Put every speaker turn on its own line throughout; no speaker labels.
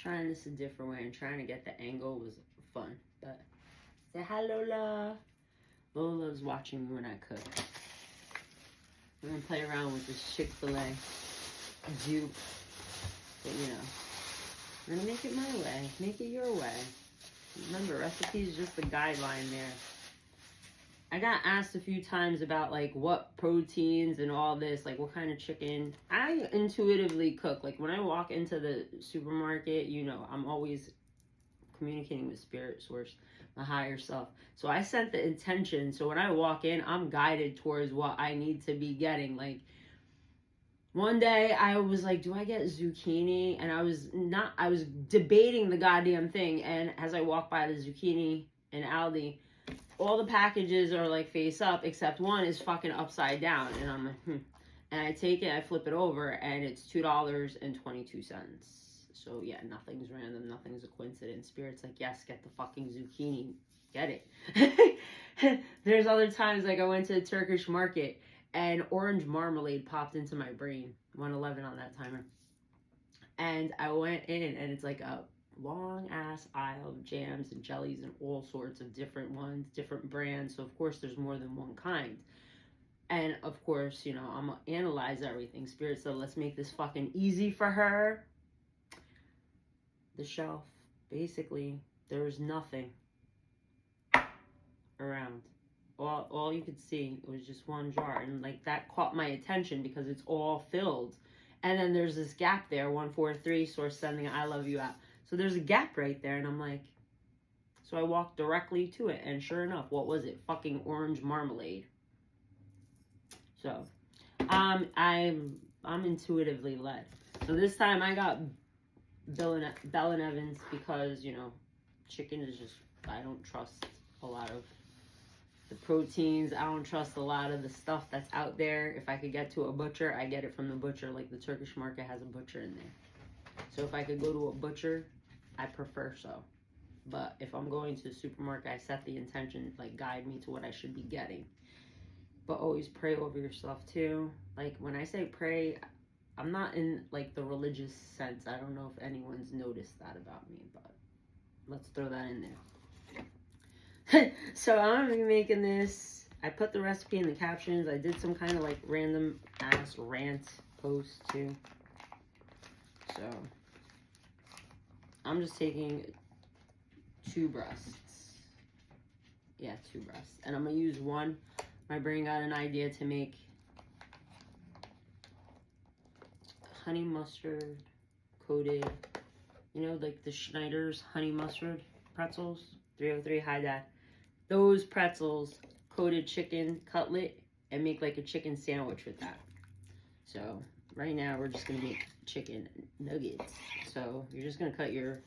trying this a different way and trying to get the angle was fun. But say hi, Lola. Lola loves watching me when I cook. We're gonna play around with this Chick-fil-A dupe. But you know, we're gonna make it my way. Make it your way. Remember, recipe is just the guideline there. I got asked a few times about like what proteins and all this, like what kind of chicken. I intuitively cook. Like when I walk into the supermarket, you know, I'm always communicating with spirit source, my higher self. So I set the intention. So when I walk in, I'm guided towards what I need to be getting. Like one day I was like, do I get zucchini? And I was debating the goddamn thing. And as I walk by the zucchini in Aldi, all the packages are like face up except one is fucking upside down. And I'm like, And I take it, I flip it over, and it's $2.22. So yeah, nothing's random, nothing's a coincidence. Spirit's like, yes, get the fucking zucchini. Get it. There's other times like I went to a Turkish market and orange marmalade popped into my brain. 111 on that timer. And I went in and it's like a long ass aisle of jams and jellies and all sorts of different ones, different brands. So of course there's more than one kind. And of course, you know, I'm gonna analyze everything. Spirit said, let's make this fucking easy for her. The shelf, basically, there was nothing around. All you could see was just one jar. And like that caught my attention because it's all filled. And then there's this gap there, 143, source sending I love you out. So there's a gap right there, and I'm like, so I walked directly to it, and sure enough, what was it? Fucking orange marmalade. So, I'm intuitively led. So this time I got Bell and Evans because, you know, chicken is just, I don't trust a lot of the proteins. I don't trust a lot of the stuff that's out there. If I could get to a butcher, I get it from the butcher. Like the Turkish market has a butcher in there. So if I could go to a butcher, I prefer so. But if I'm going to the supermarket, I set the intention, like guide me to what I should be getting. But always pray over yourself too. Like when I say pray, I'm not in like the religious sense. I don't know if anyone's noticed that about me, but let's throw that in there. So I'm gonna be making this. I put the recipe in the captions. I did some kind of like random ass rant post too. So I'm just taking 2 breasts. Yeah, 2 breasts. And I'm gonna use one. My brain got an idea to make honey mustard coated, you know, like the Schneider's honey mustard pretzels, 303 high dad. Those pretzels coated chicken cutlet and make like a chicken sandwich with that. So right now we're just gonna make chicken nuggets. So you're just gonna cut your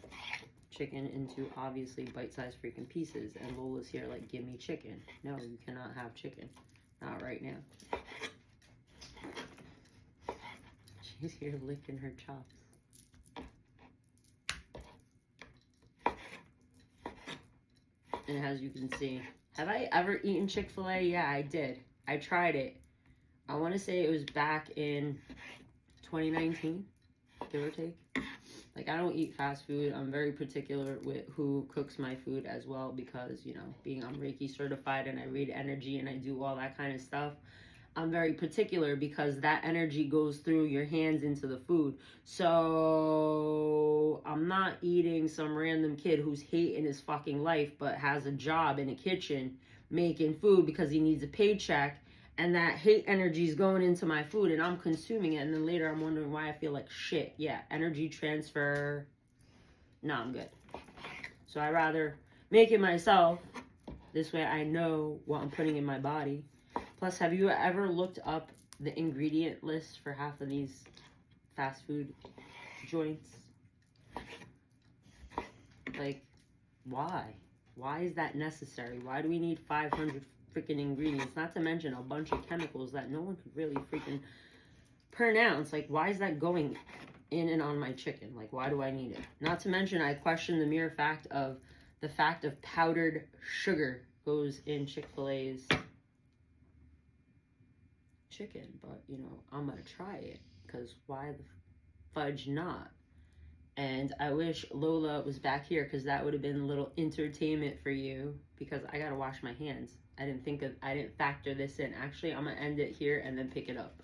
chicken into obviously bite-sized freaking pieces, and Lola's here like, give me chicken. No, you cannot have chicken, not right now. She's here licking her chops. And as you can see, have I ever eaten Chick-fil-A? Yeah, I did. I tried it. I want to say it was back in 2019, give or take. Like, I don't eat fast food. I'm very particular with who cooks my food as well because, you know, I'm Reiki certified and I read energy and I do all that kind of stuff. I'm very particular because that energy goes through your hands into the food. So I'm not eating some random kid who's hating his fucking life but has a job in a kitchen making food because he needs a paycheck. And that hate energy is going into my food and I'm consuming it. And then later I'm wondering why I feel like shit. Yeah, energy transfer. No, I'm good. So I rather make it myself. This way I know what I'm putting in my body. Plus, have you ever looked up the ingredient list for half of these fast food joints? Like, why? Why is that necessary? Why do we need 500 freaking ingredients? Not to mention a bunch of chemicals that no one could really freaking pronounce. Like, why is that going in and on my chicken? Like, why do I need it? Not to mention, I question the mere fact of powdered sugar goes in Chick-fil-A's chicken. But, you know, I'm going to try it because why the fudge not? And I wish Lola was back here because that would have been a little entertainment for you, because I gotta wash my hands. I didn't factor this in. Actually, I'm gonna end it here and then pick it up.